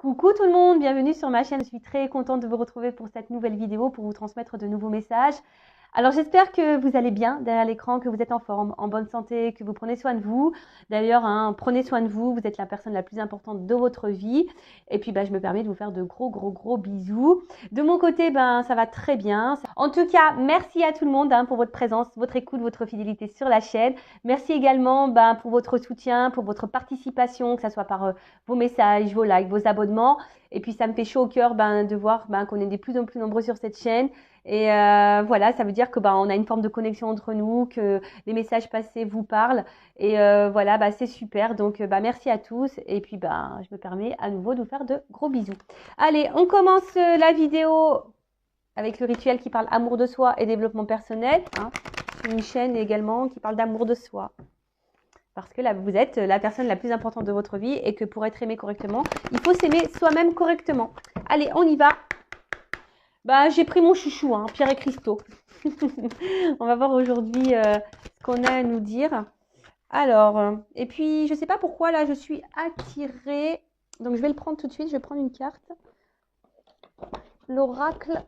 Coucou tout le monde, bienvenue sur ma chaîne. Je suis très contente de vous retrouver pour cette nouvelle vidéo, pour vous transmettre de nouveaux messages. Alors j'espère que vous allez bien derrière l'écran, que vous êtes en forme, en bonne santé, que vous prenez soin de vous. D'ailleurs, prenez soin de vous, vous êtes la personne la plus importante de votre vie. Et puis je me permets de vous faire de gros bisous. De mon côté, ça va très bien. En tout cas, merci à tout le monde pour votre présence, votre écoute, votre fidélité sur la chaîne. Merci également pour votre soutien, pour votre participation, que ce soit par vos messages, vos likes, vos abonnements. Et puis ça me fait chaud au cœur de voir qu'on est de plus en plus nombreux sur cette chaîne. Et voilà, ça veut dire que on a une forme de connexion entre nous, que les messages passés vous parlent. Et voilà, c'est super. Donc merci à tous. Et puis je me permets à nouveau de vous faire de gros bisous. Allez, on commence la vidéo avec le rituel qui parle amour de soi et développement personnel. C'est une chaîne également qui parle d'amour de soi. Parce que là, vous êtes la personne la plus importante de votre vie et que pour être aimé correctement, il faut s'aimer soi-même correctement. Allez, on y va. J'ai pris mon chouchou, Pierre et Christo. On va voir aujourd'hui ce qu'on a à nous dire. Alors, et puis, je ne sais pas pourquoi, là, je suis attirée. Donc, je vais le prendre tout de suite. Je vais prendre une carte. L'oracle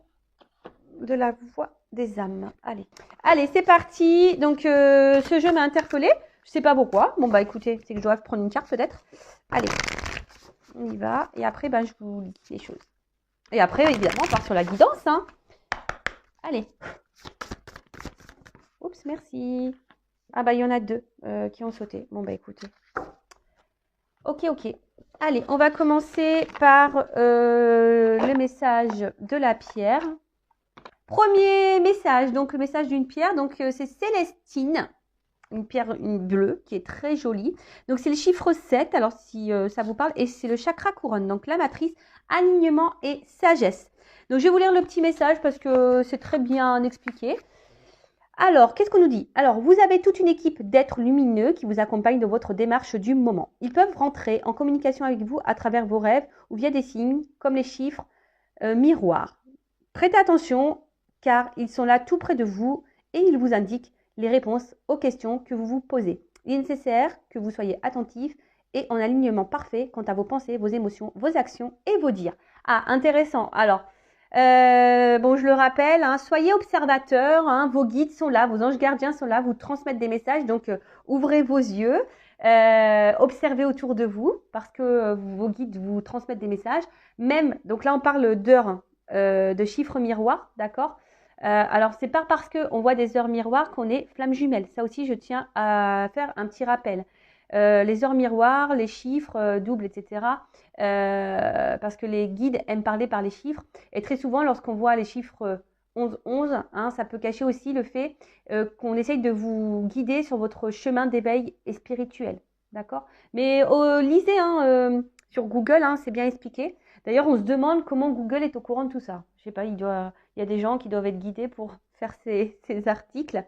de la voix des âmes. Allez, c'est parti. Donc, ce jeu m'a interpellée. Je ne sais pas pourquoi. Bon, écoutez, c'est que je dois prendre une carte peut-être. Allez, on y va. Et après, je vous lis les choses. Et après, évidemment, on part sur la guidance. Allez. Oups, merci. Il y en a deux qui ont sauté. Bon, écoutez. Ok. Allez, on va commencer par le message de la pierre. Premier message, donc le message d'une pierre. Donc, c'est Célestine. Une pierre bleue qui est très jolie. Donc, c'est le chiffre 7. Alors, si ça vous parle. Et c'est le chakra couronne. Donc, la matrice, alignement et sagesse. Donc, je vais vous lire le petit message parce que c'est très bien expliqué. Alors, qu'est-ce qu'on nous dit? Alors, vous avez toute une équipe d'êtres lumineux qui vous accompagnent dans votre démarche du moment. Ils peuvent rentrer en communication avec vous à travers vos rêves ou via des signes comme les chiffres miroirs. Prêtez attention car ils sont là tout près de vous et ils vous indiquent les réponses aux questions que vous vous posez. Il est nécessaire que vous soyez attentif et en alignement parfait quant à vos pensées, vos émotions, vos actions et vos dires. Intéressant. Alors, je le rappelle, soyez observateurs, vos guides sont là, vos anges gardiens sont là, vous transmettent des messages, donc ouvrez vos yeux, observez autour de vous parce que vos guides vous transmettent des messages. Même, donc là on parle d'heures de chiffres miroirs, d'accord? Alors, c'est pas parce qu'on voit des heures miroirs qu'on est flamme jumelle. Ça aussi, je tiens à faire un petit rappel. Les heures miroirs, les chiffres doubles, etc. Parce que les guides aiment parler par les chiffres. Et très souvent, lorsqu'on voit les chiffres 11-11, ça peut cacher aussi le fait qu'on essaye de vous guider sur votre chemin d'éveil et spirituel. D'accord? Mais lisez sur Google, c'est bien expliqué. D'ailleurs, on se demande comment Google est au courant de tout ça. Je sais pas, il y a des gens qui doivent être guidés pour faire ces articles.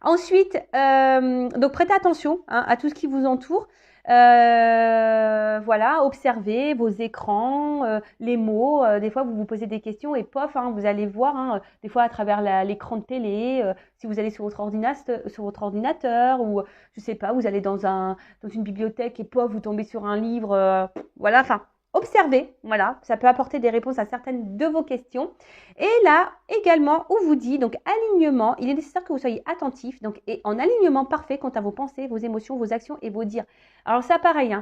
Ensuite, donc prêtez attention à tout ce qui vous entoure. Voilà, observez vos écrans, les mots. Des fois, vous vous posez des questions et pof, vous allez voir, des fois à travers l'écran de télé, si vous allez sur votre ordinateur ou je sais pas, vous allez dans une bibliothèque et pof, vous tombez sur un livre. Voilà, observez, voilà, ça peut apporter des réponses à certaines de vos questions. Et là, également, on vous dit, donc alignement, il est nécessaire que vous soyez attentif, donc et en alignement parfait quant à vos pensées, vos émotions, vos actions et vos dires. Alors ça, pareil,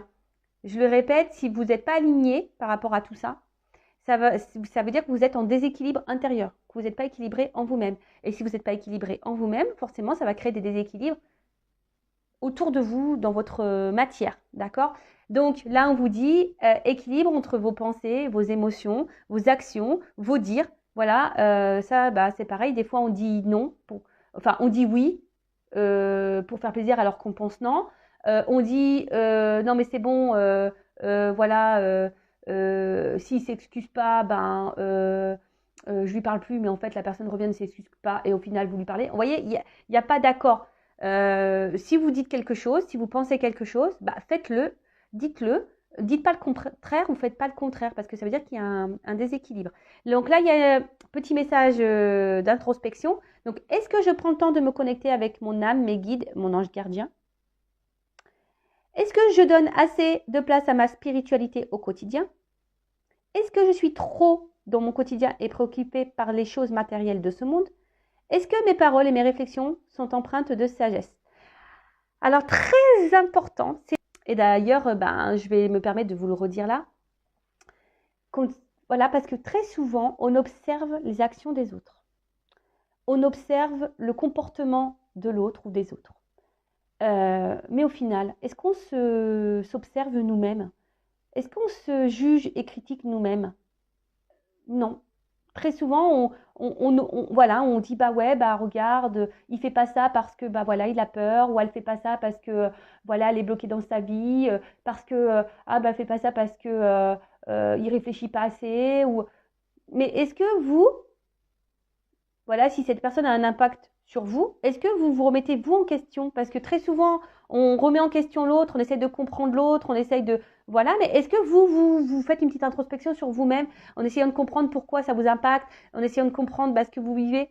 je le répète, si vous n'êtes pas aligné par rapport à tout ça, ça veut dire que vous êtes en déséquilibre intérieur, que vous n'êtes pas équilibré en vous-même. Et si vous n'êtes pas équilibré en vous-même, forcément, ça va créer des déséquilibres autour de vous, dans votre matière, d'accord? Donc là, on vous dit équilibre entre vos pensées, vos émotions, vos actions, vos dires. Voilà, ça, c'est pareil. Des fois, on dit non, on dit oui pour faire plaisir alors qu'on pense non. On dit non, mais c'est bon, voilà, s'il ne s'excuse pas, je lui parle plus, mais en fait, la personne revient, ne s'excuse pas, et au final, vous lui parlez. Vous voyez, il n'y a pas d'accord. Si vous dites quelque chose, si vous pensez quelque chose, faites-le, dites-le, dites pas le contraire ou faites pas le contraire parce que ça veut dire qu'il y a un déséquilibre. Donc là, il y a un petit message d'introspection. Donc, est-ce que je prends le temps de me connecter avec mon âme, mes guides, mon ange gardien? Est-ce que je donne assez de place à ma spiritualité au quotidien? Est-ce que je suis trop dans mon quotidien et préoccupée par les choses matérielles de ce monde? Est-ce que mes paroles et mes réflexions sont empreintes de sagesse? Alors, très important, et d'ailleurs, je vais me permettre de vous le redire là. Voilà, parce que très souvent, on observe les actions des autres. On observe le comportement de l'autre ou des autres. Mais au final, est-ce qu'on s'observe nous-mêmes? Est-ce qu'on se juge et critique nous-mêmes? Non. Très souvent, voilà, on dit bah ouais, bah regarde, il fait pas ça parce que bah voilà, il a peur, ou elle fait pas ça parce que voilà, elle est bloquée dans sa vie, parce que ah bah fait pas ça parce que il réfléchit pas assez, ou mais est-ce que vous, voilà, si cette personne a un impact sur vous, est-ce que vous vous remettez vous en question? Parce que très souvent, on remet en question l'autre, on essaye de comprendre l'autre, on essaye de... Voilà, mais est-ce que vous faites une petite introspection sur vous-même en essayant de comprendre pourquoi ça vous impacte, en essayant de comprendre ce que vous vivez?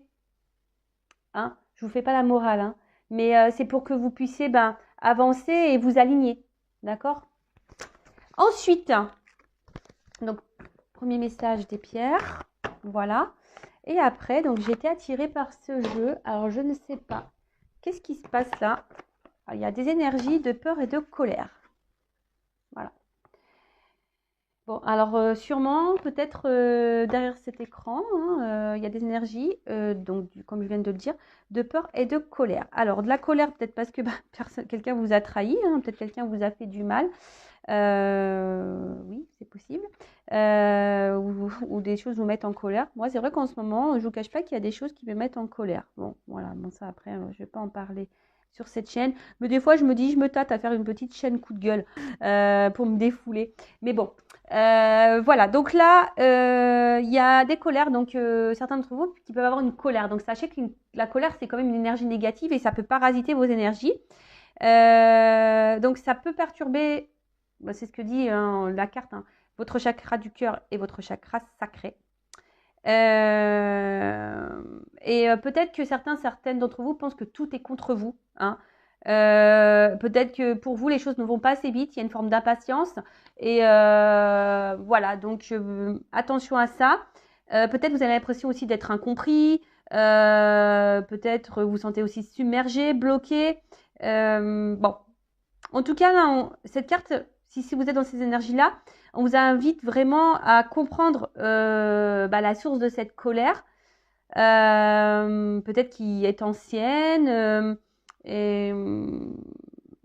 Hein? Je ne vous fais pas la morale, hein, mais c'est pour que vous puissiez avancer et vous aligner. D'accord? Ensuite, donc, premier message des pierres. Voilà. Et après, donc j'ai été attirée par ce jeu. Alors, je ne sais pas. Qu'est-ce qui se passe là? Alors, il y a des énergies de peur et de colère. Voilà. Bon, alors sûrement, peut-être derrière cet écran, hein, il y a des énergies, donc comme je viens de le dire, de peur et de colère. Alors, de la colère, peut-être parce que quelqu'un vous a trahi, hein, peut-être quelqu'un vous a fait du mal. Oui, c'est possible. Ou des choses vous mettent en colère. Moi, c'est vrai qu'en ce moment, je ne vous cache pas qu'il y a des choses qui me mettent en colère. Bon, voilà, bon ça après, je ne vais pas en parler sur cette chaîne. Mais des fois, je me dis, je me tâte à faire une petite chaîne coup de gueule pour me défouler. Mais bon, voilà. Donc là, il y a des colères. Donc, certains d'entre vous qui peuvent avoir une colère. Donc, sachez que la colère, c'est quand même une énergie négative et ça peut parasiter vos énergies. Donc, ça peut perturber, c'est ce que dit la carte, hein, votre chakra du cœur et votre chakra sacré. Peut-être que certaines d'entre vous pensent que tout est contre vous. Hein. Peut-être que pour vous, les choses ne vont pas assez vite. Il y a une forme d'impatience. Et voilà, donc attention à ça. Peut-être vous avez l'impression aussi d'être incompris. Peut-être vous sentez aussi submergé, bloqué. Bon, en tout cas, là, cette carte, si vous êtes dans ces énergies-là, on vous invite vraiment à comprendre la source de cette colère, peut-être qui est ancienne.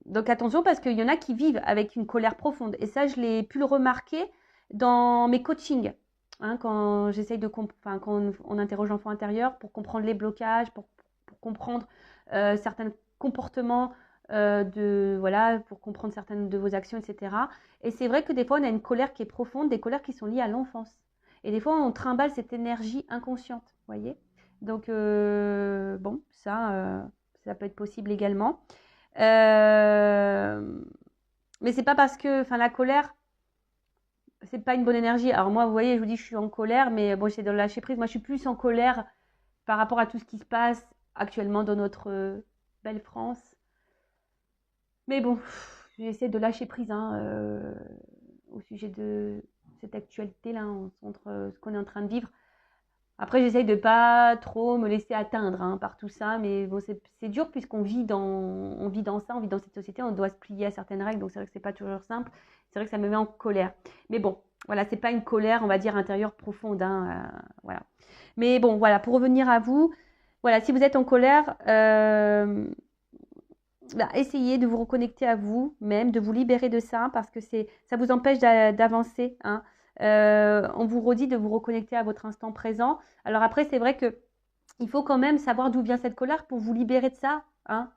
Donc attention, parce qu'il y en a qui vivent avec une colère profonde. Et ça, je l'ai pu le remarquer dans mes coachings. Hein, quand j'essaye quand on interroge l'enfant intérieur pour comprendre les blocages, pour comprendre certains comportements, pour comprendre certaines de vos actions, etc. Et c'est vrai que des fois, on a une colère qui est profonde, des colères qui sont liées à l'enfance. Et des fois, on trimballe cette énergie inconsciente, vous voyez. Donc, bon, ça peut être possible également. Mais c'est pas parce que, la colère, c'est pas une bonne énergie. Alors moi, vous voyez, je vous dis, je suis en colère, mais bon, j'essaie de lâcher prise. Moi, je suis plus en colère par rapport à tout ce qui se passe actuellement dans notre belle France. Mais bon, j'essaie de lâcher prise au sujet de cette actualité-là, entre ce qu'on est en train de vivre. Après, j'essaye de pas trop me laisser atteindre par tout ça, mais bon, c'est dur puisqu'on vit dans ça, on vit dans cette société, on doit se plier à certaines règles, donc c'est vrai que c'est pas toujours simple. C'est vrai que ça me met en colère. Mais bon, voilà, c'est pas une colère, on va dire, intérieure profonde, voilà. Mais bon, voilà, pour revenir à vous, voilà, si vous êtes en colère, essayez de vous reconnecter à vous-même, de vous libérer de ça, parce que ça vous empêche d'avancer. Hein. On vous redit de vous reconnecter à votre instant présent. Alors après, c'est vrai que il faut quand même savoir d'où vient cette colère pour vous libérer de ça. Hein.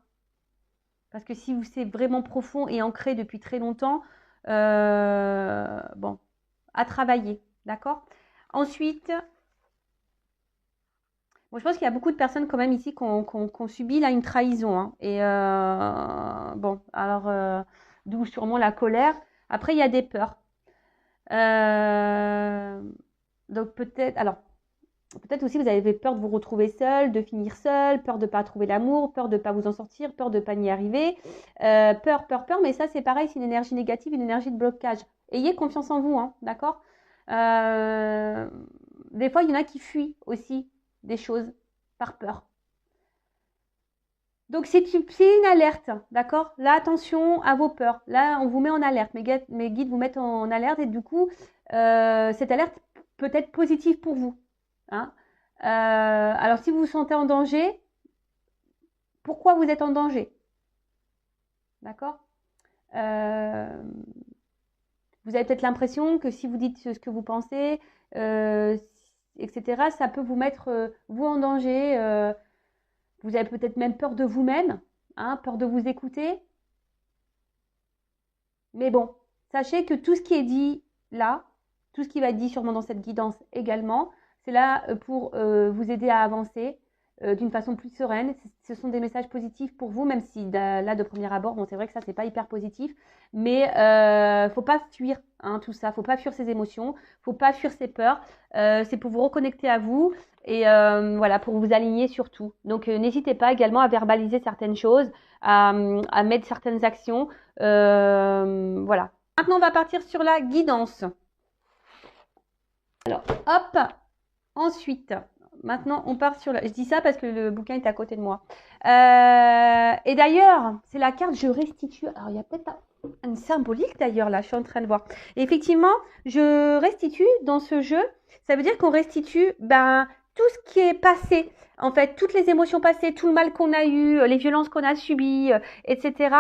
Parce que si c'est vraiment profond et ancré depuis très longtemps, bon, à travailler. D'accord? Ensuite, bon, je pense qu'il y a beaucoup de personnes quand même ici qui ont subi là une trahison. Hein. Et bon, alors, d'où sûrement la colère. Après, il y a des peurs. Donc peut-être aussi vous avez peur de vous retrouver seul, de finir seul, peur de ne pas trouver l'amour, peur de ne pas vous en sortir, peur de ne pas y arriver. Peur, mais ça c'est pareil, c'est une énergie négative, une énergie de blocage. Ayez confiance en vous, hein, d'accord? Des fois, il y en a qui fuient aussi des choses par peur. Donc, c'est une alerte, d'accord? Là, attention à vos peurs. Là, on vous met en alerte. Mes guides vous mettent en alerte et du coup, cette alerte peut être positive pour vous. Hein. Alors, si vous vous sentez en danger, pourquoi vous êtes en danger? D'accord? Vous avez peut-être l'impression que si vous dites ce que vous pensez, etc., ça peut vous mettre, vous, en danger. Vous avez peut-être même peur de vous-même, hein, peur de vous écouter. Mais bon, sachez que tout ce qui est dit là, tout ce qui va être dit sûrement dans cette guidance également, c'est là pour vous aider à avancer d'une façon plus sereine. Ce sont des messages positifs pour vous, même si là, de premier abord, bon, c'est vrai que ça, c'est pas hyper positif, mais faut pas fuir tout ça, faut pas fuir ses émotions, faut pas fuir ses peurs. C'est pour vous reconnecter à vous et voilà, pour vous aligner sur tout. Donc, n'hésitez pas également à verbaliser certaines choses, à mettre certaines actions. Voilà. Maintenant, on va partir sur la guidance. Alors, hop. Ensuite, maintenant, on part sur la... Je dis ça parce que le bouquin est à côté de moi. Et d'ailleurs, c'est la carte « Je restitue ». Alors, il y a peut-être une symbolique d'ailleurs, là, je suis en train de voir. Et effectivement, je restitue dans ce jeu. Ça veut dire qu'on restitue tout ce qui est passé. En fait, toutes les émotions passées, tout le mal qu'on a eu, les violences qu'on a subies, etc.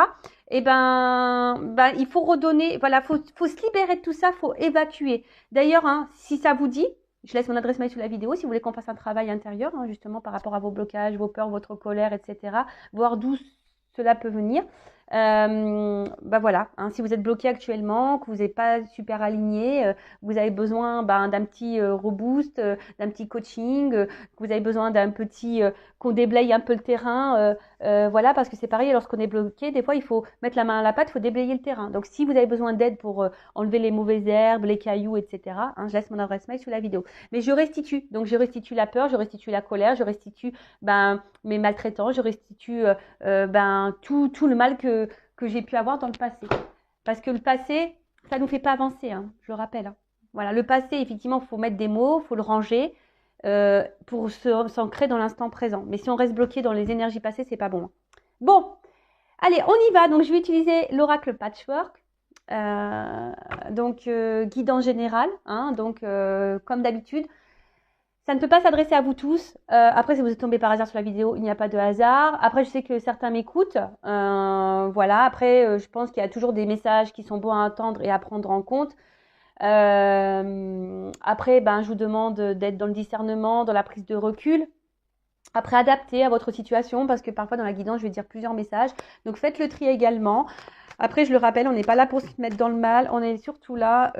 Et il faut redonner, voilà, faut se libérer de tout ça, faut évacuer. D'ailleurs, si ça vous dit, je laisse mon adresse mail sous la vidéo si vous voulez qu'on fasse un travail intérieur, justement par rapport à vos blocages, vos peurs, votre colère, etc. Voir d'où cela peut venir. Voilà, si vous êtes bloqué actuellement, que vous n'êtes pas super aligné, vous avez besoin d'un petit reboost, d'un petit coaching, que vous avez besoin d'un petit qu'on déblaye un peu le terrain, voilà, parce que c'est pareil, lorsqu'on est bloqué, des fois il faut mettre la main à la pâte, il faut déblayer le terrain. Donc si vous avez besoin d'aide pour enlever les mauvaises herbes, les cailloux, etc., je laisse mon adresse mail sous la vidéo. Mais je restitue, donc je restitue la peur, je restitue la colère, je restitue mes maltraitants, je restitue tout le mal que j'ai pu avoir dans le passé. Parce que le passé, ça ne nous fait pas avancer, je le rappelle. Voilà, le passé, effectivement, il faut mettre des mots, il faut le ranger pour s'ancrer dans l'instant présent. Mais si on reste bloqué dans les énergies passées, c'est pas bon. Bon, allez, on y va. Donc, je vais utiliser l'oracle Patchwork. Guidance générale, donc comme d'habitude. Ça ne peut pas s'adresser à vous tous. Après, si vous êtes tombé par hasard sur la vidéo, il n'y a pas de hasard. Après, je sais que certains m'écoutent. Voilà. Après, je pense qu'il y a toujours des messages qui sont bons à entendre et à prendre en compte. Après, je vous demande d'être dans le discernement, dans la prise de recul. Après, adapté à votre situation, parce que parfois dans la guidance, je vais dire plusieurs messages. Donc, faites le tri également. Après, je le rappelle, on n'est pas là pour se mettre dans le mal. On est surtout là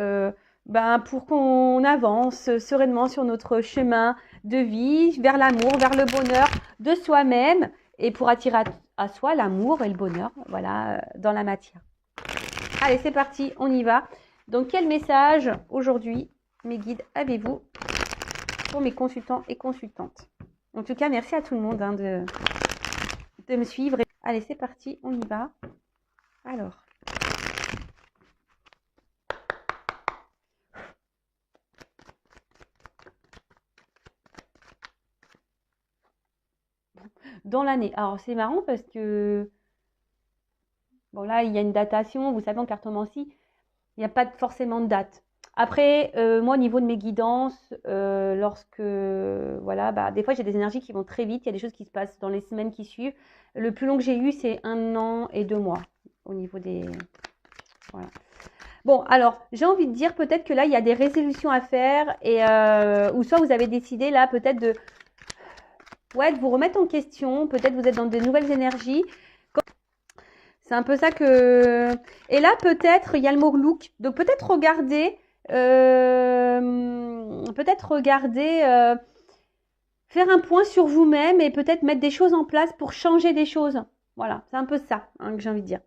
pour qu'on avance sereinement sur notre chemin de vie, vers l'amour, vers le bonheur de soi-même et pour attirer à soi l'amour et le bonheur, voilà, dans la matière. Allez, c'est parti, on y va. Donc, quel message aujourd'hui, mes guides, avez-vous pour mes consultants et consultantes? En tout cas, merci à tout le monde de me suivre. Allez, c'est parti, on y va. Alors. Dans l'année. Alors, c'est marrant parce que, bon, là, il y a une datation. Vous savez, en cartomancie, il n'y a pas forcément de date. Après, moi, au niveau de mes guidances, lorsque, voilà, des fois, j'ai des énergies qui vont très vite. Il y a des choses qui se passent dans les semaines qui suivent. Le plus long que j'ai eu, c'est 1 an et 2 mois au niveau des... Voilà. Bon, alors, j'ai envie de dire peut-être que là, il y a des résolutions à faire et ou soit vous avez décidé là peut-être de vous remettre en question. Peut-être vous êtes dans de nouvelles énergies. C'est un peu ça que... Et là, peut-être, il y a le mot look. Donc, peut-être regarder... faire un point sur vous-même et peut-être mettre des choses en place pour changer des choses. Voilà, c'est un peu ça que j'ai envie de dire.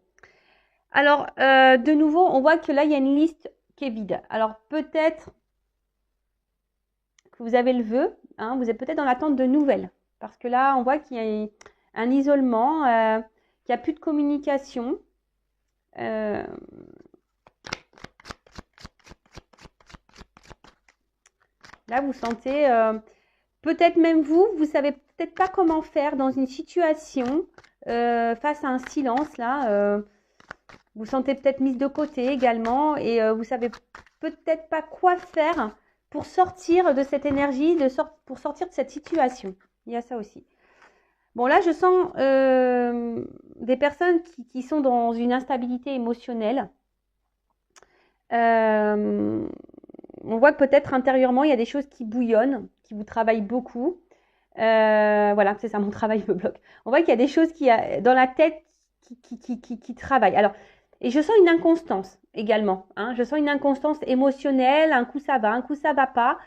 Alors, de nouveau, on voit que là, il y a une liste qui est vide. Alors, peut-être que vous avez le vœu. Vous êtes peut-être dans l'attente de nouvelles. Parce que là, on voit qu'il y a un isolement, qu'il n'y a plus de communication. Là, vous sentez, peut-être même vous savez peut-être pas comment faire dans une situation face à un silence, là. Vous sentez peut-être mise de côté également et vous savez peut-être pas quoi faire pour sortir de cette énergie, pour sortir de cette situation. Il y a ça aussi. Bon, là, je sens des personnes qui sont dans une instabilité émotionnelle. On voit que peut-être intérieurement, il y a des choses qui bouillonnent, qui vous travaillent beaucoup. Voilà, c'est ça, mon travail me bloque. On voit qu'il y a des choses dans la tête qui travaillent. Alors, et je sens une inconstance également. Hein. Je sens une inconstance émotionnelle. Un coup ça va, un coup ça va pas.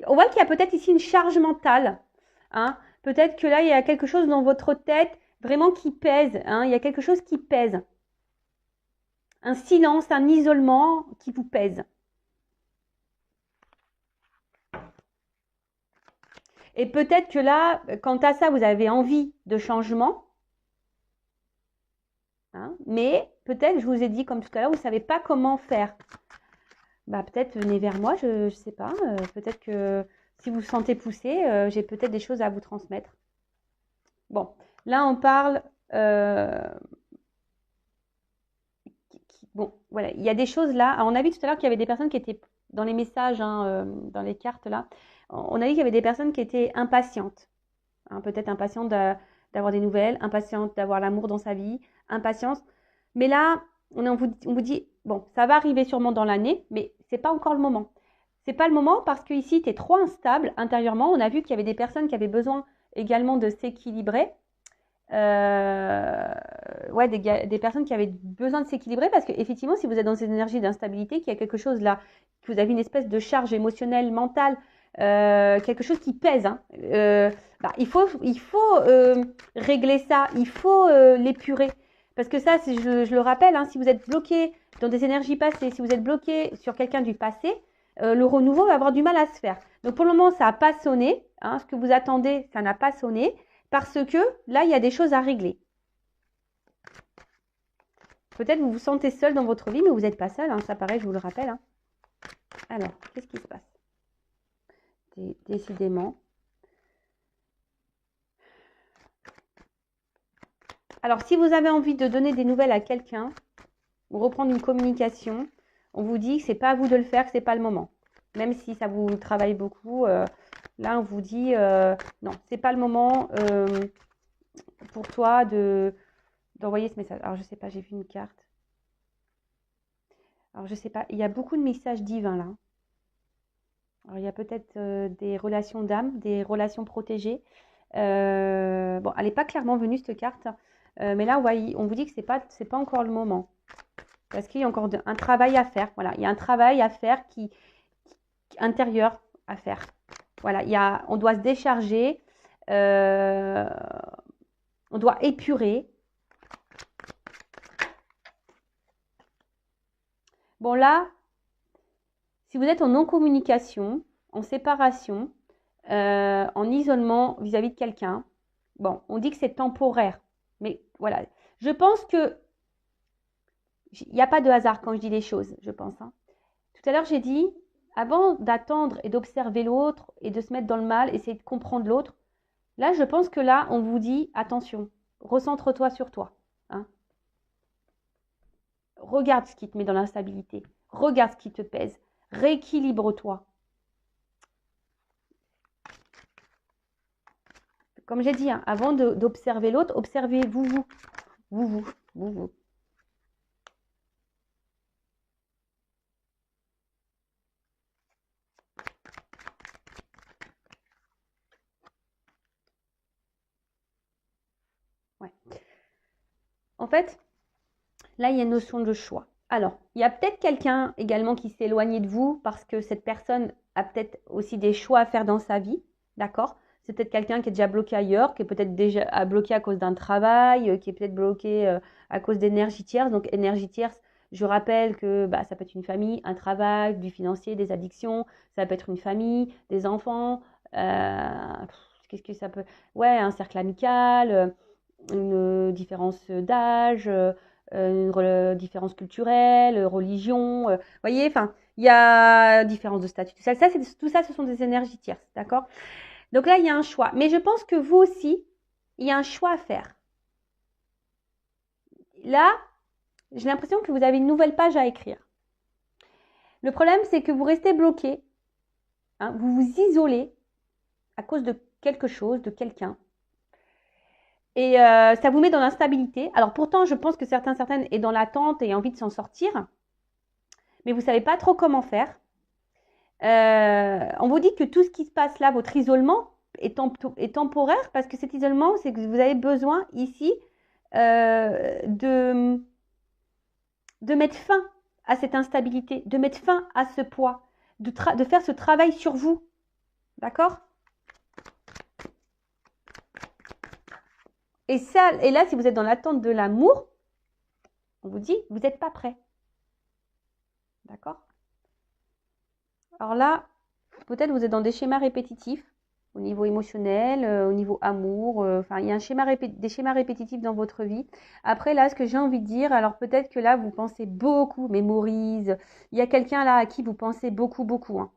On voit qu'il y a peut-être ici une charge mentale. Hein. Peut-être que là, il y a quelque chose dans votre tête vraiment qui pèse. Hein. Il y a quelque chose qui pèse. Un silence, un isolement qui vous pèse. Et peut-être que là, quant à ça, vous avez envie de changement. Hein, mais peut-être, je vous ai dit comme tout à l'heure, vous ne savez pas comment faire. Bah, peut-être venez vers moi, je ne sais pas. Peut-être que si vous vous sentez poussé, j'ai peut-être des choses à vous transmettre. Bon, là on parle... bon, voilà, il y a des choses là. Alors, on a vu tout à l'heure qu'il y avait des personnes qui étaient dans les messages, hein, dans les cartes là. On a vu qu'il y avait des personnes qui étaient impatientes. Hein, peut-être impatientes d'avoir des nouvelles, impatientes d'avoir l'amour dans sa vie, impatience. Mais là, on vous dit, bon, ça va arriver sûrement dans l'année, mais c'est pas encore le moment. C'est pas le moment parce que ici, tu es trop instable intérieurement. On a vu qu'il y avait des personnes qui avaient besoin également de s'équilibrer. Ouais, des personnes qui avaient besoin de s'équilibrer parce que effectivement, si vous êtes dans cette énergie d'instabilité, qu'il y a quelque chose là, que vous avez une espèce de charge émotionnelle, mentale, quelque chose qui pèse, hein, bah, il faut régler ça, il faut l'épurer. Parce que ça, je le rappelle, hein, si vous êtes bloqué dans des énergies passées, si vous êtes bloqué sur quelqu'un du passé, le renouveau va avoir du mal à se faire. Donc pour le moment, ça n'a pas sonné. Hein, ce que vous attendez, ça n'a pas sonné. Parce que là, il y a des choses à régler. Peut-être vous vous sentez seul dans votre vie, mais vous n'êtes pas seul. Hein, ça pareil, je vous le rappelle. Hein. Alors, qu'est-ce qui se passe? Décidément. Alors, si vous avez envie de donner des nouvelles à quelqu'un, ou reprendre une communication, on vous dit que ce n'est pas à vous de le faire, que ce n'est pas le moment. Même si ça vous travaille beaucoup, là, on vous dit non, ce n'est pas le moment pour toi d'envoyer ce message. Alors, je ne sais pas, j'ai vu une carte. Alors, je ne sais pas, il y a beaucoup de messages divins là. Alors, il y a peut-être des relations d'âme, des relations protégées. Bon, elle n'est pas clairement venue cette carte, mais là, on vous dit que c'est pas encore le moment. Parce qu'il y a encore un travail à faire. Voilà, il y a un travail à faire intérieur à faire. Voilà, on doit se décharger, on doit épurer. Bon là, si vous êtes en non-communication, en séparation, en isolement vis-à-vis de quelqu'un, bon, on dit que c'est temporaire. Mais voilà, je pense que il n'y a pas de hasard quand je dis les choses, je pense. Hein. Tout à l'heure, j'ai dit, avant d'attendre et d'observer l'autre et de se mettre dans le mal, essayer de comprendre l'autre, là, je pense que là, on vous dit, attention, recentre-toi sur toi. Hein. Regarde ce qui te met dans l'instabilité. Regarde ce qui te pèse. Rééquilibre-toi. Comme j'ai dit, hein, avant d'observer l'autre, observez-vous, vous. Ouais. En fait, là, il y a une notion de choix. Alors, il y a peut-être quelqu'un également qui s'est éloigné de vous parce que cette personne a peut-être aussi des choix à faire dans sa vie, d'accord? C'est peut-être quelqu'un qui est déjà bloqué ailleurs, qui est peut-être déjà bloqué à cause d'un travail, qui est peut-être bloqué à cause d'énergie tierce. Donc, énergie tierce, je rappelle que bah, ça peut être une famille, un travail, du financier, des addictions, ça peut être une famille, des enfants, qu'est-ce que ça peut... Ouais, un cercle amical, une différence d'âge, une différence culturelle, religion. Vous voyez, enfin, Il y a différence de statut. Tout ça, ce sont des énergies tierces, d'accord? Donc là, il y a un choix. Mais je pense que vous aussi, il y a un choix à faire. Là, j'ai l'impression que vous avez une nouvelle page à écrire. Le problème, c'est que vous restez bloqué, hein, vous vous isolez à cause de quelque chose, de quelqu'un. Et ça vous met dans l'instabilité. Alors pourtant, je pense que certaines est dans l'attente et envie de s'en sortir. Mais vous ne savez pas trop comment faire. On vous dit que tout ce qui se passe là, votre isolement, est temporaire parce que cet isolement, c'est que vous avez besoin ici de mettre fin à cette instabilité, de mettre fin à ce poids, de faire ce travail sur vous. D'accord? Et là, si vous êtes dans l'attente de l'amour, on vous dit, vous n'êtes pas prêt. D'accord? Alors là, peut-être vous êtes dans des schémas répétitifs au niveau émotionnel, au niveau amour. Enfin, il y a des schémas répétitifs dans votre vie. Après, là, ce que j'ai envie de dire, alors peut-être que là, vous pensez beaucoup, mémorise. Il y a quelqu'un là à qui vous pensez beaucoup, beaucoup. Hein.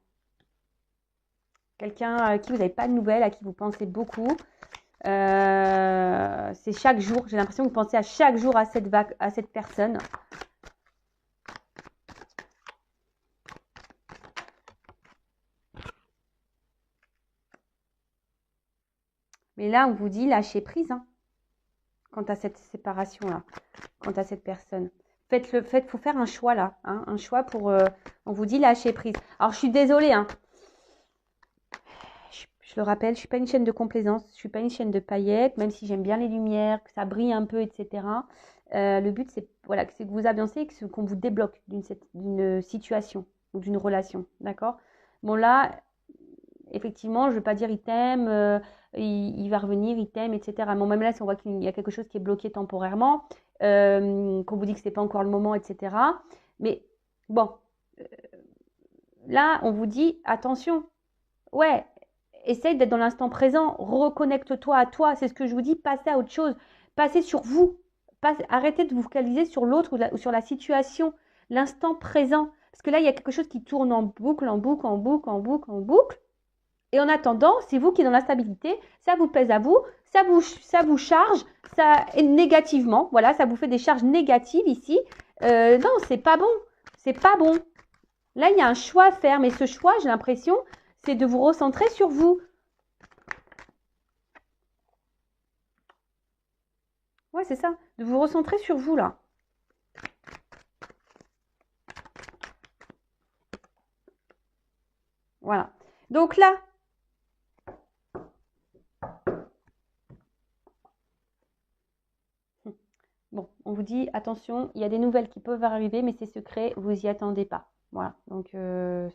Quelqu'un à qui vous n'avez pas de nouvelles, à qui vous pensez beaucoup. C'est chaque jour. J'ai l'impression que vous pensez à chaque jour à cette personne. Mais là, on vous dit lâcher prise hein, quant à cette séparation-là, quant à cette personne. Faut faire un choix là, hein, un choix pour. On vous dit lâcher prise. Alors, je suis désolée, hein. Je le rappelle, je suis pas une chaîne de complaisance, je suis pas une chaîne de paillettes, même si j'aime bien les lumières, que ça brille un peu, etc. Le but, c'est voilà, que vous avancez, qu'on vous débloque d'une situation ou d'une relation, d'accord? Bon là, effectivement, je ne veux pas dire il t'aime, il va revenir, il t'aime, etc. Bon, même là, si on voit qu'il y a quelque chose qui est bloqué temporairement, qu'on vous dit que ce n'est pas encore le moment, etc. Mais bon, là, on vous dit attention, ouais, essaye d'être dans l'instant présent, reconnecte-toi à toi, c'est ce que je vous dis, passez à autre chose, passez sur vous, arrêtez de vous focaliser sur l'autre ou sur la situation, l'instant présent. Parce que là, il y a quelque chose qui tourne en boucle, en boucle, en boucle, en boucle, en boucle. Et en attendant, c'est vous qui êtes dans l'instabilité, ça vous pèse à vous, ça vous charge, ça négativement, voilà, ça vous fait des charges négatives ici. Non, c'est pas bon, c'est pas bon. Là, il y a un choix à faire, mais ce choix, j'ai l'impression, c'est de vous recentrer sur vous. Ouais, c'est ça, de vous recentrer sur vous là. Voilà. Donc là, bon, on vous dit, attention, il y a des nouvelles qui peuvent arriver, mais c'est secret, vous n'y attendez pas. Voilà, donc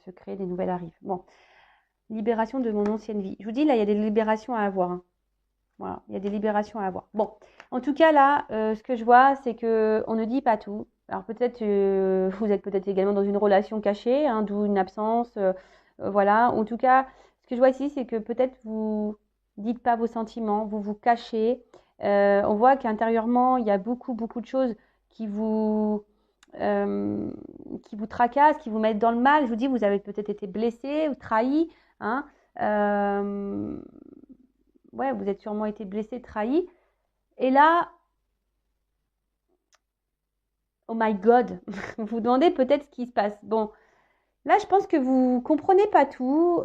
secret, des nouvelles arrivent. Bon, libération de mon ancienne vie. Je vous dis, là, il y a des libérations à avoir. Hein. Voilà, il y a des libérations à avoir. Bon, en tout cas, là, ce que je vois, c'est qu'on ne dit pas tout. Alors peut-être, vous êtes peut-être également dans une relation cachée, hein, d'où une absence. Voilà, en tout cas, ce que je vois ici, c'est que peut-être vous dites pas vos sentiments, vous vous cachez. On voit qu'intérieurement, il y a beaucoup, beaucoup de choses euh, qui vous tracassent, qui vous mettent dans le mal. Je vous dis, vous avez peut-être été blessé ou trahi. Hein, ouais, vous êtes sûrement été blessé, trahi. Et là, oh my God, vous vous demandez peut-être ce qui se passe. Bon, là, je pense que vous comprenez pas tout.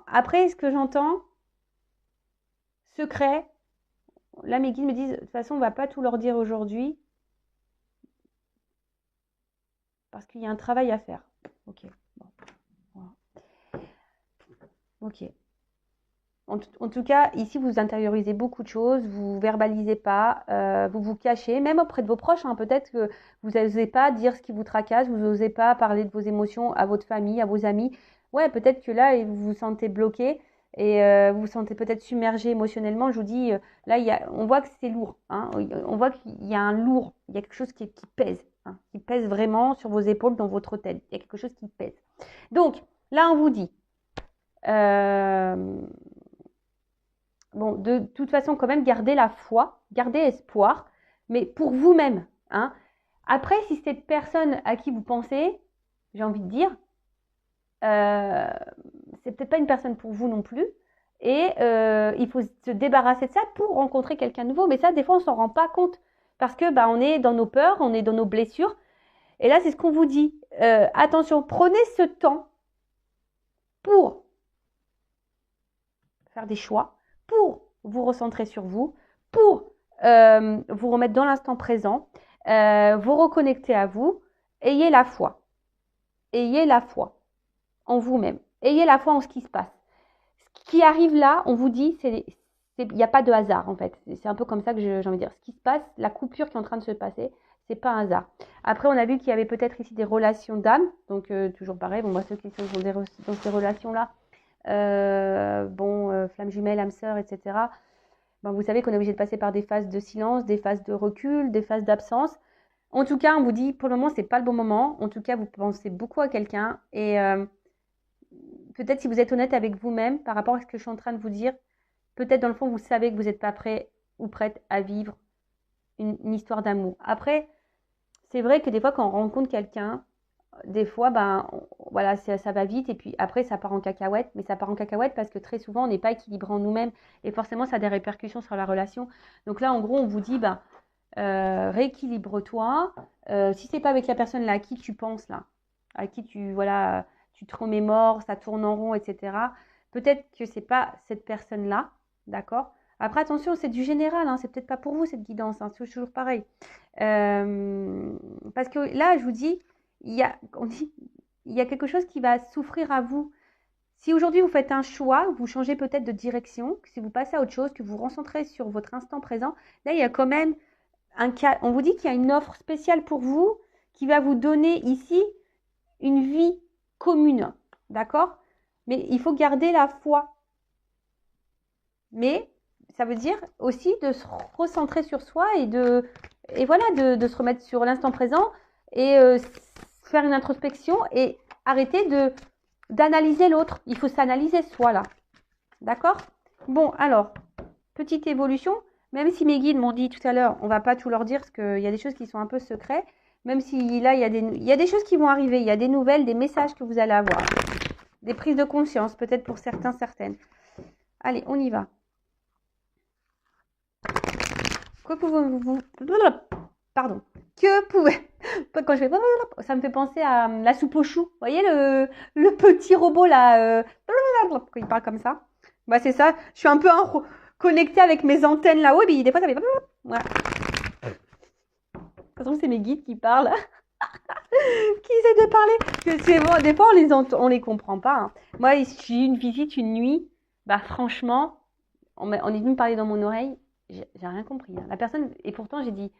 Après, ce que j'entends, secret. Là, mes guides me disent, de toute façon, on va pas tout leur dire aujourd'hui. Parce qu'il y a un travail à faire. Ok. Bon. Voilà. Ok. En tout cas, ici, vous intériorisez beaucoup de choses, vous verbalisez pas, vous vous cachez, même auprès de vos proches. Hein, peut-être que vous n'osez pas dire ce qui vous tracasse, vous n'osez pas parler de vos émotions à votre famille, à vos amis. Ouais, peut-être que là, vous vous sentez bloqué et vous vous sentez peut-être submergé émotionnellement. Je vous dis, là, on voit que c'est lourd. Hein, on voit qu'il y a un lourd, il y a quelque chose qui pèse, hein, qui pèse vraiment sur vos épaules, dans votre tête. Il y a quelque chose qui pèse. Donc, là, on vous dit... bon, de toute façon, quand même, gardez la foi, gardez espoir, mais pour vous-même. Hein. Après, si cette personne à qui vous pensez, j'ai envie de dire, c'est peut-être pas une personne pour vous non plus. Et il faut se débarrasser de ça pour rencontrer quelqu'un de nouveau. Mais ça, des fois, on s'en rend pas compte. Parce que on est dans nos peurs, on est dans nos blessures. Et là, c'est ce qu'on vous dit. Attention, prenez ce temps pour faire des choix, pour vous recentrer sur vous, pour vous remettre dans l'instant présent, vous reconnecter à vous. Ayez la foi. Ayez la foi en vous-même. Ayez la foi en ce qui se passe. Ce qui arrive là, on vous dit, il n'y a pas de hasard en fait. C'est un peu comme ça que j'ai envie de dire. Ce qui se passe, la coupure qui est en train de se passer, c'est pas un hasard. Après, on a vu qu'il y avait peut-être ici des relations d'âme. Donc, toujours pareil. Bon, moi, ceux qui sont dans ces relations-là, flamme jumelle, âme sœur, etc. Vous savez qu'on est obligé de passer par des phases de silence, des phases de recul, des phases d'absence. En tout cas, on vous dit, pour le moment, c'est pas le bon moment. En tout cas, vous pensez beaucoup à quelqu'un. Et peut-être si vous êtes honnête avec vous-même par rapport à ce que je suis en train de vous dire, peut-être dans le fond, vous savez que vous n'êtes pas prêt ou prête à vivre une histoire d'amour. Après, c'est vrai que des fois, quand on rencontre quelqu'un, des fois, voilà, ça va vite et puis après, ça part en cacahuète. Mais ça part en cacahuète parce que très souvent, on n'est pas équilibré en nous-mêmes et forcément, ça a des répercussions sur la relation. Donc là, en gros, on vous dit, rééquilibre-toi. Si c'est pas avec la personne là à qui tu penses là, à qui tu te remémores, ça tourne en rond, etc. Peut-être que c'est pas cette personne là, d'accord. Après attention, c'est du général, hein, c'est peut-être pas pour vous cette guidance, hein, c'est toujours pareil. Parce que là, je vous dis, il y a quelque chose qui va souffrir à vous. Si aujourd'hui vous faites un choix, vous changez peut-être de direction, si vous passez à autre chose, que vous vous recentrez sur votre instant présent, là il y a quand même un cas. On vous dit qu'il y a une offre spéciale pour vous qui va vous donner ici une vie commune, d'accord? Mais il faut garder la foi. Mais ça veut dire aussi de se recentrer sur soi et de se remettre sur l'instant présent et faire une introspection et arrêter d'analyser l'autre. Il faut s'analyser soi là. D'accord? Bon, alors, petite évolution. Même si mes guides m'ont dit tout à l'heure, on ne va pas tout leur dire parce qu'il y a des choses qui sont un peu secrets. Même si là, il y a des choses qui vont arriver. Il y a des nouvelles, des messages que vous allez avoir. Des prises de conscience, peut-être pour certains, certaines. Allez, on y va. Que pouvez-vous... Pardon. Que pouvez... Quand je fais... Ça me fait penser à la soupe aux choux. Vous voyez le petit robot là quand il parle comme ça. C'est ça. Je suis un peu connectée avec mes antennes là-haut. Et des fois, ça fait... Voilà. De toute façon, c'est mes guides qui parlent. Qui essaient de parler. C'est bon, des fois, on les comprend pas. Hein. Moi, j'ai eu une visite une nuit. Franchement, on est venu me parler dans mon oreille. J'ai rien compris. Hein. La personne, et pourtant, j'ai dit,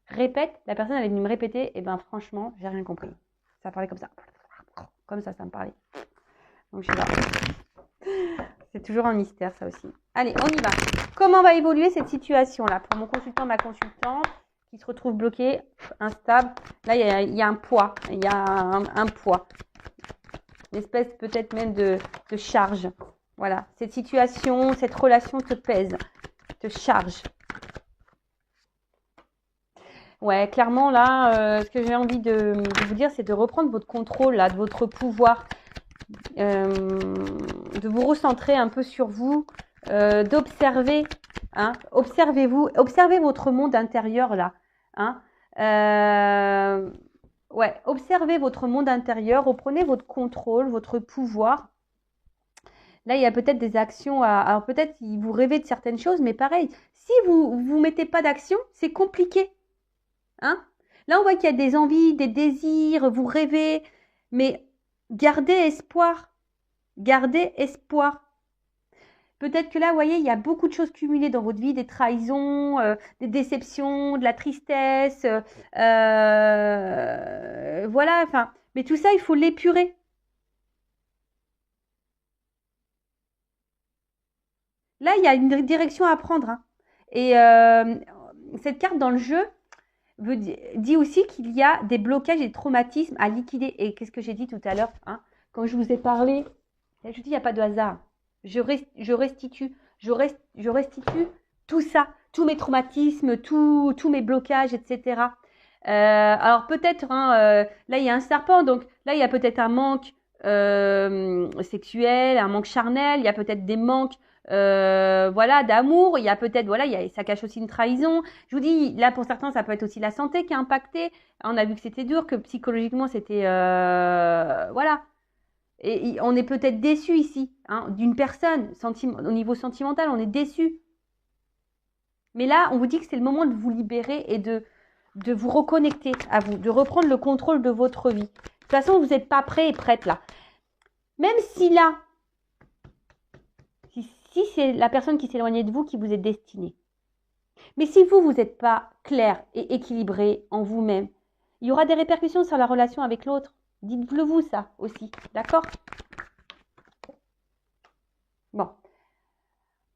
répète. La personne, elle est venue me répéter. Et franchement, j'ai rien compris. Ça parlait comme ça. Comme ça me parlait. Donc, je sais pas. C'est toujours un mystère, ça aussi. Allez, on y va. Comment va évoluer cette situation-là pour mon consultant, ma consultante qui se retrouve bloqué, instable. Là, il y a un poids. Il y a un poids. Une espèce peut-être même de charge. Voilà. Cette situation, cette relation te pèse, te charge. Ouais, clairement, là, ce que j'ai envie de vous dire, c'est de reprendre votre contrôle, là, de votre pouvoir. De vous recentrer un peu sur vous, d'observer, hein, observez-vous, observez votre monde intérieur là, hein, observez votre monde intérieur, reprenez votre contrôle, votre pouvoir. Là, il y a peut-être des actions alors peut-être vous rêvez de certaines choses, mais pareil, si vous mettez pas d'action, c'est compliqué, hein. Là, on voit qu'il y a des envies, des désirs, vous rêvez, mais gardez espoir. Gardez espoir. Peut-être que là, vous voyez, il y a beaucoup de choses cumulées dans votre vie, des trahisons, des déceptions, de la tristesse. Voilà, mais tout ça, il faut l'épurer. Là, il y a une direction à prendre. Hein. Et cette carte dans le jeu dit aussi qu'il y a des blocages et des traumatismes à liquider. Et qu'est-ce que j'ai dit tout à l'heure, hein, quand je vous ai parlé. Je dis, il n'y a pas de hasard. Je restitue tout ça, tous mes traumatismes, tous mes blocages, etc. Alors peut-être, hein, là il y a un serpent, donc là il y a peut-être un manque sexuel, un manque charnel, il y a peut-être des manques voilà, d'amour, il y a peut-être, voilà, ça cache aussi une trahison. Je vous dis, là pour certains, ça peut être aussi la santé qui est impactée. On a vu que c'était dur, que psychologiquement c'était, voilà. Et on est peut-être déçu ici, hein, d'une personne, au niveau sentimental, on est déçu. Mais là, on vous dit que c'est le moment de vous libérer et de vous reconnecter à vous, de reprendre le contrôle de votre vie. De toute façon, vous n'êtes pas prêt et prête là. Même si là, si c'est la personne qui s'éloignait de vous qui vous est destinée. Mais si vous n'êtes pas clair et équilibré en vous-même, il y aura des répercussions sur la relation avec l'autre. Dites-le vous ça aussi, d'accord? Bon.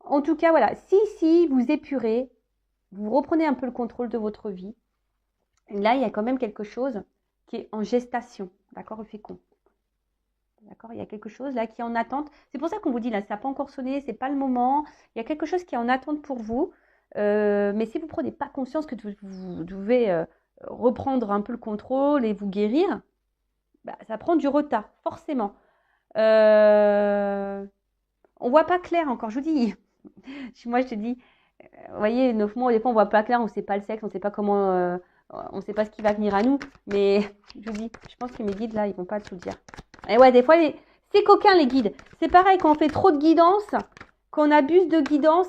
En tout cas, voilà, si vous épurez, vous reprenez un peu le contrôle de votre vie, là, il y a quand même quelque chose qui est en gestation, d'accord, le fécond. D'accord, il y a quelque chose là qui est en attente. C'est pour ça qu'on vous dit là, ça n'a pas encore sonné, c'est pas le moment. Il y a quelque chose qui est en attente pour vous. Mais si vous ne prenez pas conscience que vous devez reprendre un peu le contrôle et vous guérir, bah, ça prend du retard, forcément. On voit pas clair encore, je vous dis. Moi, je te dis, vous voyez, 9 mois, des fois, on voit pas clair, on ne sait pas le sexe, on ne sait pas comment, on ne sait pas ce qui va venir à nous. Mais je vous dis, je pense que mes guides, là, ils vont pas tout dire. Et ouais, des fois, c'est coquin, les guides. C'est pareil, quand on fait trop de guidance, qu'on abuse de guidance,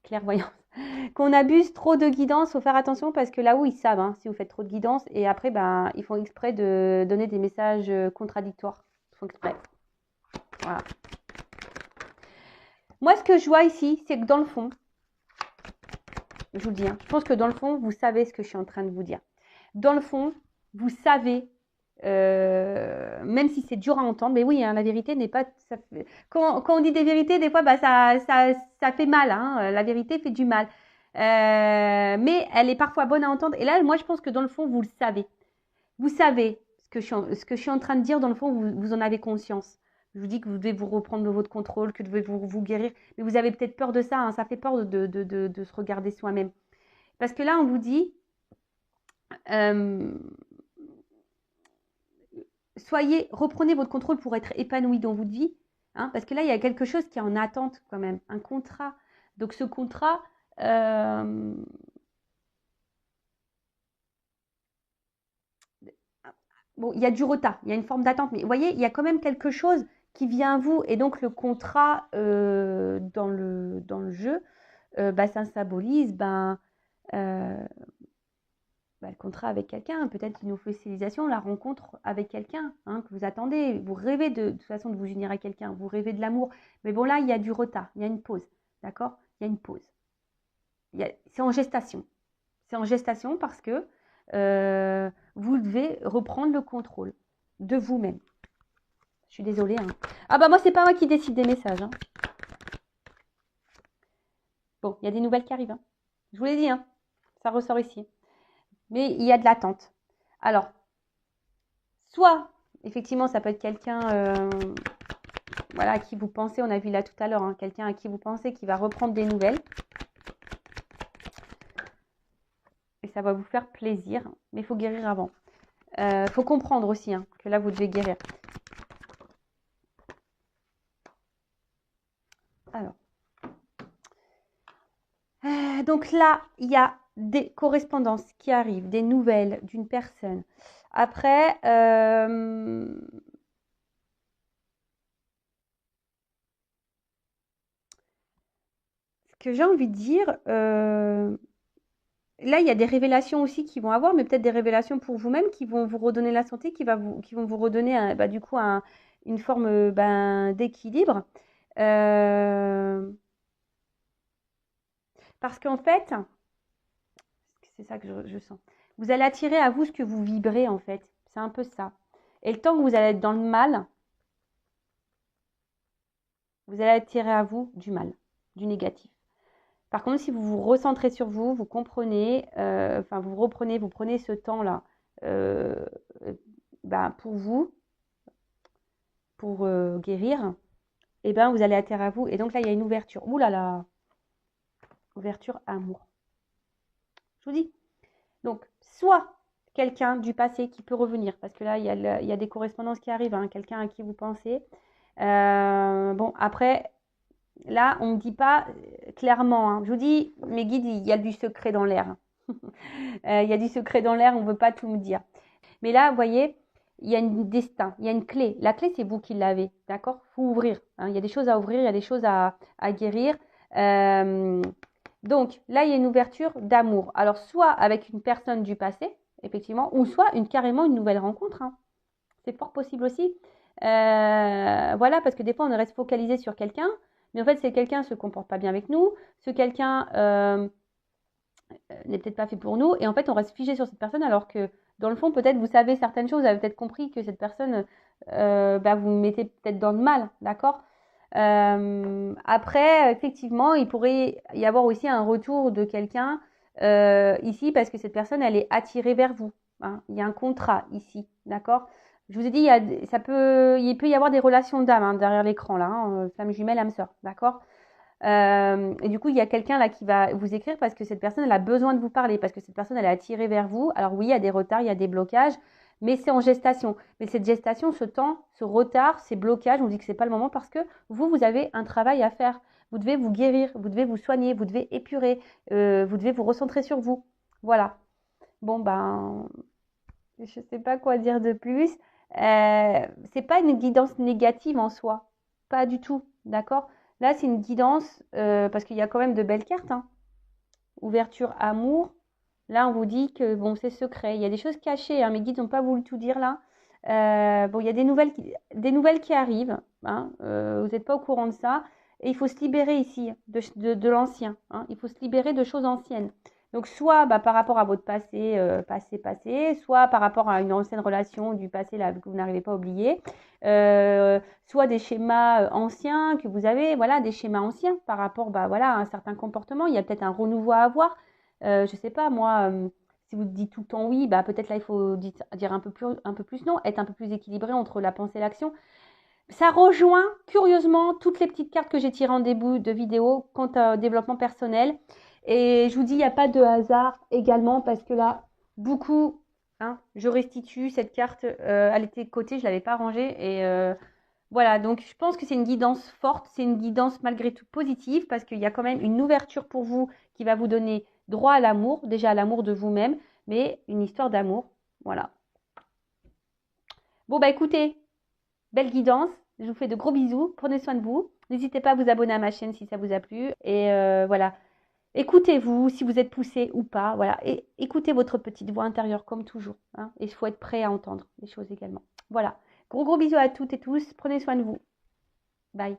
clairvoyance, qu'on abuse trop de guidance, il faut faire attention parce que là où ils savent, hein, si vous faites trop de guidance, et après, ben, ils font exprès de donner des messages contradictoires. Ils font exprès. Voilà. Moi, ce que je vois ici, c'est que dans le fond, je vous le dis, hein, je pense que dans le fond, vous savez ce que je suis en train de vous dire. Dans le fond, vous savez, même si c'est dur à entendre, mais oui, hein, la vérité n'est pas... Quand on dit des vérités, des fois, bah, ça fait mal. Hein, la vérité fait du mal. Mais elle est parfois bonne à entendre. Et là, moi, je pense que dans le fond, vous le savez. Vous savez ce que je suis en train de dire. Dans le fond, vous en avez conscience. Je vous dis que vous devez vous reprendre votre contrôle, que vous devez vous guérir. Mais vous avez peut-être peur de ça. Hein, ça fait peur de se regarder soi-même. Parce que là, on vous dit... reprenez votre contrôle pour être épanoui dans votre vie, hein, parce que là, il y a quelque chose qui est en attente quand même, un contrat. Donc ce contrat, bon, il y a du retard, il y a une forme d'attente, mais vous voyez, il y a quand même quelque chose qui vient à vous, et donc le contrat dans le jeu, bah, ça symbolise le contrat avec quelqu'un, peut-être une officialisation, la rencontre avec quelqu'un hein, que vous attendez. Vous rêvez de toute façon de vous unir à quelqu'un, vous rêvez de l'amour. Mais bon, là, il y a du retard, il y a une pause. D'accord? Il y a une pause. C'est en gestation. C'est en gestation parce que vous devez reprendre le contrôle de vous-même. Je suis désolée. Hein. Ah bah moi, c'est pas moi qui décide des messages. Hein. Bon, il y a des nouvelles qui arrivent. Hein. Je vous l'ai dit, hein. Ça ressort ici. Mais il y a de l'attente. Alors, soit, effectivement, ça peut être quelqu'un voilà, à qui vous pensez, on a vu là tout à l'heure, hein, quelqu'un à qui vous pensez qui va reprendre des nouvelles. Et ça va vous faire plaisir, mais il faut guérir avant. Il faut comprendre aussi hein, que là, vous devez guérir. Alors. Donc là, il y a des correspondances qui arrivent, des nouvelles d'une personne. Après, ce que j'ai envie de dire, là, il y a des révélations aussi qui vont avoir, mais peut-être des révélations pour vous-même qui vont vous redonner la santé, qui vont vous redonner du coup une forme d'équilibre. Parce qu'en fait, c'est ça que je sens. Vous allez attirer à vous ce que vous vibrez en fait. C'est un peu ça. Et le temps que vous allez être dans le mal, vous allez attirer à vous du mal, du négatif. Par contre, si vous vous recentrez sur vous, vous comprenez, vous prenez ce temps-là pour vous, pour guérir, et ben vous allez atterrir à vous. Et donc là, il y a une ouverture. Ouh là là, ouverture amour. Je vous dis. Donc, soit quelqu'un du passé qui peut revenir, parce que là, il y a des correspondances qui arrivent, hein, quelqu'un à qui vous pensez. Bon, après, là, on ne me dit pas clairement, hein. Je vous dis, mes guides, il y a du secret dans l'air. Il y a du secret dans l'air, on ne veut pas tout me dire. Mais là, vous voyez, il y a un destin, il y a une clé. La clé, c'est vous qui l'avez, d'accord? Il faut ouvrir, hein. Il y a des choses à ouvrir, il y a des choses à guérir. Donc, là, il y a une ouverture d'amour. Alors, soit avec une personne du passé, effectivement, ou soit carrément une nouvelle rencontre, hein. C'est fort possible aussi. Voilà, parce que des fois, on reste focalisé sur quelqu'un, mais en fait, c'est quelqu'un ne se comporte pas bien avec nous, ce quelqu'un n'est peut-être pas fait pour nous, et en fait, on reste figé sur cette personne, alors que dans le fond, peut-être vous savez certaines choses, vous avez peut-être compris que cette personne, vous mettez peut-être dans le mal, d'accord? Après, effectivement, il pourrait y avoir aussi un retour de quelqu'un ici, parce que cette personne, elle est attirée vers vous, hein. Il y a un contrat ici, d'accord? Je vous ai dit, il peut y avoir des relations d'âme, hein, derrière l'écran, là, hein, flamme jumelle, âme sœur, d'accord? Et du coup, il y a quelqu'un là qui va vous écrire parce que cette personne, elle a besoin de vous parler, parce que cette personne, elle est attirée vers vous. Alors oui, il y a des retards, il y a des blocages, mais c'est en gestation. Mais cette gestation, ce temps, ce retard, ces blocages, on dit que c'est pas le moment parce que vous avez un travail à faire. Vous devez vous guérir, vous devez vous soigner, vous devez épurer, vous devez vous recentrer sur vous. Voilà. Bon, ben, je sais pas quoi dire de plus. C'est pas une guidance négative en soi. Pas du tout. D'accord? Là, c'est une guidance parce qu'il y a quand même de belles cartes, hein. Ouverture, amour. Là, on vous dit que bon, c'est secret. Il y a des choses cachées, hein. Mes guides n'ont pas voulu tout dire là. Bon, il y a des nouvelles qui arrivent, hein. Vous n'êtes pas au courant de ça. Et il faut se libérer ici de l'ancien, hein. Il faut se libérer de choses anciennes. Donc, soit par rapport à votre passé, passé, soit par rapport à une ancienne relation du passé là, que vous n'arrivez pas à oublier, soit des schémas anciens que vous avez, voilà, des schémas anciens par rapport voilà, à un certain comportement. Il y a peut-être un renouveau à avoir. Je ne sais pas, moi, si vous dites tout le temps oui, peut-être là, il faut dire un peu plus non, être un peu plus équilibré entre la pensée et l'action. Ça rejoint curieusement toutes les petites cartes que j'ai tirées en début de vidéo quant au développement personnel. Et je vous dis, il n'y a pas de hasard également parce que là, beaucoup, hein, je restitue cette carte, elle était de côté, je ne l'avais pas rangée. Et voilà, donc je pense que c'est une guidance forte, c'est une guidance malgré tout positive parce qu'il y a quand même une ouverture pour vous qui va vous donner droit à l'amour, déjà à l'amour de vous-même, mais une histoire d'amour. Voilà. Bon, écoutez, belle guidance. Je vous fais de gros bisous. Prenez soin de vous. N'hésitez pas à vous abonner à ma chaîne si ça vous a plu. Et voilà. Écoutez-vous si vous êtes poussé ou pas. Voilà. Et écoutez votre petite voix intérieure comme toujours, hein. Et il faut être prêt à entendre les choses également. Voilà. Gros bisous à toutes et tous. Prenez soin de vous. Bye.